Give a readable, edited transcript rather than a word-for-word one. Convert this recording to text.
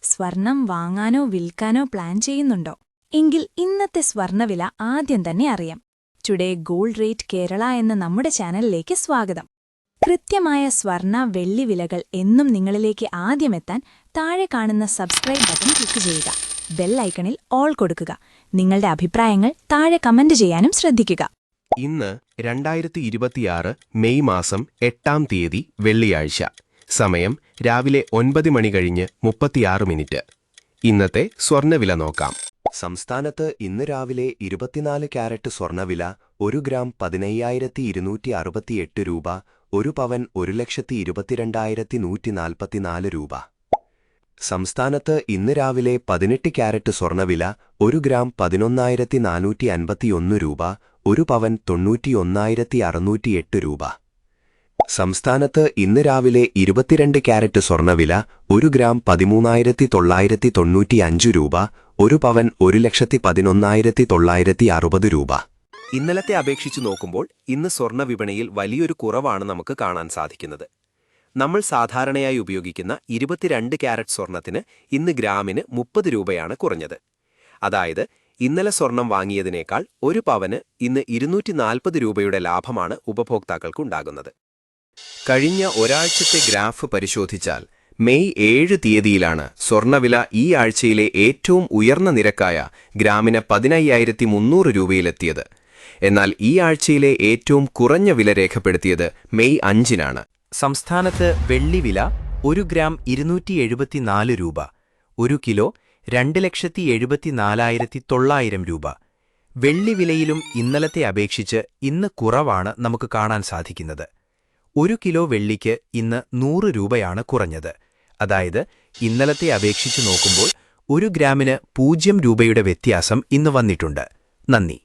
സ്വർണം വാങ്ങാനോ വിൽക്കാനോ പ്ലാൻ ചെയ്യുന്നുണ്ടോ? എങ്കിൽ ഇന്നത്തെ സ്വർണവില ആദ്യം തന്നെ അറിയാം. ടുഡേ ഗോൾഡ് റേറ്റ് കേരള എന്ന നമ്മുടെ ചാനലിലേക്ക് സ്വാഗതം. കൃത്യമായ സ്വർണ വെള്ളി വിലകൾ എന്നും നിങ്ങളിലേക്ക് ആദ്യമെത്താൻ താഴെ കാണുന്ന സബ്സ്ക്രൈബ് ബട്ടൺ ക്ലിക്ക് ചെയ്യുക. ബെൽ ഐക്കണിൽ ഓൾ കൊടുക്കുക. നിങ്ങളുടെ അഭിപ്രായങ്ങൾ താഴെ കമന്റ് ചെയ്യാനും ശ്രദ്ധിക്കുക. ഇന്ന് 2026 മെയ് മാസം 8-ാം തീയതി വെള്ളിയാഴ്ച. സമയം രാവിലെ 9 മണി കഴിഞ്ഞ് 36 മിനിറ്റ്. ഇന്നത്തെ സ്വർണ്ണവില നോക്കാം. സംസ്ഥാനത്ത് ഇന്ന് രാവിലെ 24 ക്യാരറ്റ് സ്വർണ്ണവില 1 ഗ്രാം 15,268 രൂപ, 1 പവൻ 1,22,144 രൂപ. സംസ്ഥാനത്ത് ഇന്ന് രാവിലെ 18 ക്യാരറ്റ് സ്വർണ്ണവില 1 ഗ്രാം 11,451 രൂപ, 1 പവൻ 91,608 രൂപ. സംസ്ഥാനത്ത് ഇന്ന് രാവിലെ 22 ക്യാരറ്റ് സ്വർണ്ണവില 1 ഗ്രാം 13,995 രൂപ, 1 പവൻ 1,11,960 രൂപ. ഇന്നലത്തെ അപേക്ഷിച്ച് നോക്കുമ്പോൾ ഇന്ന് സ്വർണ്ണ വിപണിയിൽ വലിയൊരു കുറവാണ് നമുക്ക് കാണാൻ സാധിക്കുന്നത്. നമ്മൾ സാധാരണയായി ഉപയോഗിക്കുന്ന 22 ക്യാരറ്റ് സ്വർണ്ണത്തിന് ഇന്ന് ഗ്രാമിന് 30 രൂപയാണ് കുറഞ്ഞത്. അതായത് ഇന്നലെ സ്വർണം വാങ്ങിയതിനേക്കാൾ 1 പവന് ഇന്ന് 240 രൂപയുടെ ലാഭമാണ് ഉപഭോക്താക്കൾക്കുണ്ടാകുന്നത്. കഴിഞ്ഞ ഒരാഴ്ചത്തെ ഗ്രാഫ് പരിശോധിച്ചാൽ മെയ് 7 തീയതിയിലാണ് സ്വർണ്ണവില ഈ ആഴ്ചയിലെ ഏറ്റവും ഉയർന്ന നിരക്കായ ഗ്രാമിന് 15,300 രൂപയിലെത്തിയത്. എന്നാൽ ഈ ആഴ്ചയിലെ ഏറ്റവും കുറഞ്ഞ വില രേഖപ്പെടുത്തിയത് മെയ് 5-നാണ്. സംസ്ഥാനത്ത് വെള്ളിവില 1 ഗ്രാം 274 രൂപ, 1 കിലോ 2,74,900 രൂപ. വെള്ളിവിലയിലും ഇന്നലത്തെ അപേക്ഷിച്ച് ഇന്ന് കുറവാണ് നമുക്ക് കാണാൻ സാധിക്കുന്നത്. 1 കിലോ വെള്ളിക്ക് ഇന്ന് 100 രൂപയാണ് കുറഞ്ഞത്. അതായത് ഇന്നലത്തെ അപേക്ഷിച്ച് നോക്കുമ്പോൾ 1 ഗ്രാമിന് 0 രൂപയുടെ വ്യത്യാസം ഇന്ന് വന്നിട്ടുണ്ട്. നന്ദി.